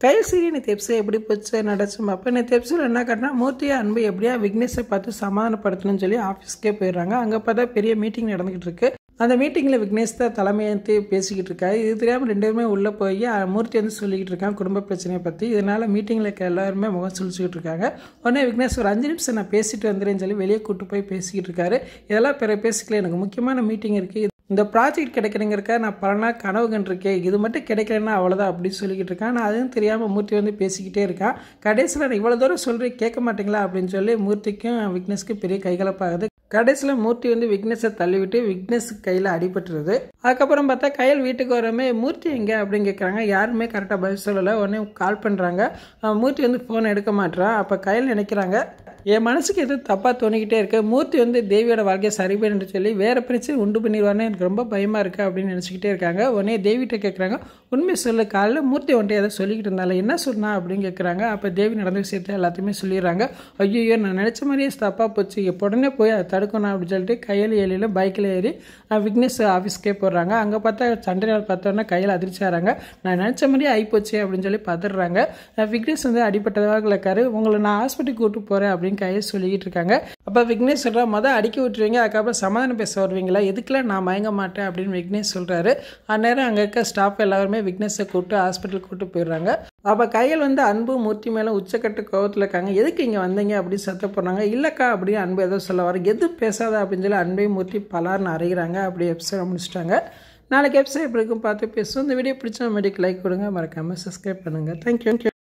கையில் சரி நேற்று எபிசோட் எப்படி போச்சு நடச்சுமா. அப்போ நேற்று எபிசோட் என்ன காட்டினா மூர்த்தியா அன்பு எப்படியா விக்னேஷை பார்த்து சமாதானப்படுத்தணும்னு சொல்லி ஆஃபீஸ்க்கே போயிடுறாங்க. அங்கே பார்த்தா பெரிய மீட்டிங் நடந்துகிட்டு இருக்கு. அந்த மீட்டிங்கில் விக்னேஷ் தான் தலைமையேற்று பேசிக்கிட்டு இருக்காரு. இது தெரியாமல் ரெண்டு பேருமே உள்ளே போய் மூர்த்தி வந்து சொல்லிக்கிட்டு இருக்காங்க குடும்ப பிரச்சனையை பற்றி. இதனால் மீட்டிங்கில் இருக்க எல்லாருமே முகம் சுழிச்சிக்கிட்டு இருக்காங்க. உடனே விக்னேஷ் ஒரு 5 நிமிஷம் நான் பேசிட்டு வந்துடுறேன்னு சொல்லி வெளியே கூட்டு போய் பேசிக்கிட்டு இருக்காரு. இதெல்லாம் பிற பேசிக்கல, எனக்கு முக்கியமான மீட்டிங் இருக்குது, இந்த ப்ராஜெக்ட் கிடைக்கிறங்கிறக்கா நான் பல நாள் கனவு கண்டிருக்கேன், இது மட்டும் கிடைக்கலன்னா அவ்வளோதான் அப்படின்னு சொல்லிக்கிட்டு இருக்கான். நான் அதுவும் தெரியாமல் மூர்த்தி வந்து பேசிக்கிட்டே இருக்கான். கடைசியில் நான் இவ்வளோ தூரம் சொல்கிறேன் கேட்க மாட்டீங்களா அப்படின்னு சொல்லி மூர்த்திக்கும் விக்னேஷ்க்கும் பெரிய கைகலப்பாகுது. கடைசியில் மூர்த்தி வந்து விக்னேஷை தள்ளிவிட்டு விக்னேஷுக்கு கையில் அடிபட்டுருது. அதுக்கப்புறம் பார்த்தா கையில் வீட்டுக்கு வரமே மூர்த்தி எங்கே அப்படின்னு கேட்குறாங்க. யாருமே கரெக்டாக பதில் சொல்லலை. உடனே கால் பண்ணுறாங்க. மூர்த்தி வந்து ஃபோன் எடுக்க மாட்டேறான். அப்போ கையில் நினைக்கிறாங்க என் மனசுக்கு எதுவும் தப்பாக தோணிக்கிட்டே இருக்கு, மூர்த்தி வந்து தேவியோட வாழ்க்கையை சரி பண்ணிட்டு சொல்லி வேறு பிரச்சனை உண்டு பண்ணிடுவான்னு எனக்கு ரொம்ப பயமாக இருக்குது அப்படின்னு நினச்சிக்கிட்டே இருக்காங்க. உடனே தேவிகிட்ட கேட்குறாங்க, உண்மை சொல்லு, காலையில் மூர்த்தி வந்துட்டு எதை சொல்லிக்கிட்டு இருந்தாலும் என்ன சொன்னா அப்படின்னு கேட்குறாங்க. அப்போ தேவி நடந்த விஷயத்தை எல்லாத்தையுமே சொல்லிடுறாங்க. ஐயோ நான் நினச்ச மாதிரியே தப்பாக போச்சு, இப்போ உடனே போய் அதை தடுக்கணும் அப்படின்னு சொல்லிட்டு கையில் ஏழியில் பைக்கில் ஏறி விக்னேஷ் ஆஃபீஸ்க்கே போடுறாங்க. அங்கே பார்த்தா சண்டை நாள் பார்த்தோன்னா கையில் அதிர்ச்சாராங்க. நான் நினச்ச மாதிரியே ஆகிப்போச்சு அப்படின்னு சொல்லி பார்த்துடுறாங்க. விக்னேஷ் வந்து அடிப்பட்டதாக இருக்காரு. உங்களை நான் ஹாஸ்பிட்டலுக்கு கூப்பிட்டு போகிறேன் அப்படின்னு கையை சொல்லிக்கிட்டு இருக்காங்க. அப்போ விக்னேஷ் சொல்கிறா, மொதல் அடிக்க விட்டுருவீங்க, அதுக்கப்புறம் சமாதானம் பேச வருவீங்களா, எதுக்குலாம் நான் மயங்க மாட்டேன் அப்படின்னு விக்னேஷ் சொல்கிறாரு. அந்நேரம் அங்கே இருக்க ஸ்டாஃப் எல்லாருமே விக்னேஷை கூப்பிட்டு ஹாஸ்பிட்டலுக்கு கூப்பிட்டு போயிடுறாங்க. அப்போ கையில் வந்து அன்பு மூர்த்தி மேலே உச்சக்கட்டு கோவத்தில் இருக்காங்க. எதுக்கு இங்கே வந்தீங்க அப்படின்னு சத்த போடுறாங்க. இல்லைக்கா அப்படின்னு அன்பு ஏதோ சொல்ல வர, எது பேசாத அப்படின்னு சொல்லி அன்பையும் மூர்த்தி பலார்னு அறைகிறாங்க. அப்படி எபிசோட முடிச்சிட்டாங்க. நாளைக்கு எபிசோட் எப்படி இருக்கும் பார்த்து பேசுவோம். இந்த வீடியோ பிடிச்ச மெடிக்கு லைக் கொடுங்க, மறக்காமல் சப்ஸ்கிரைப் பண்ணுங்கள். தேங்க்யூ.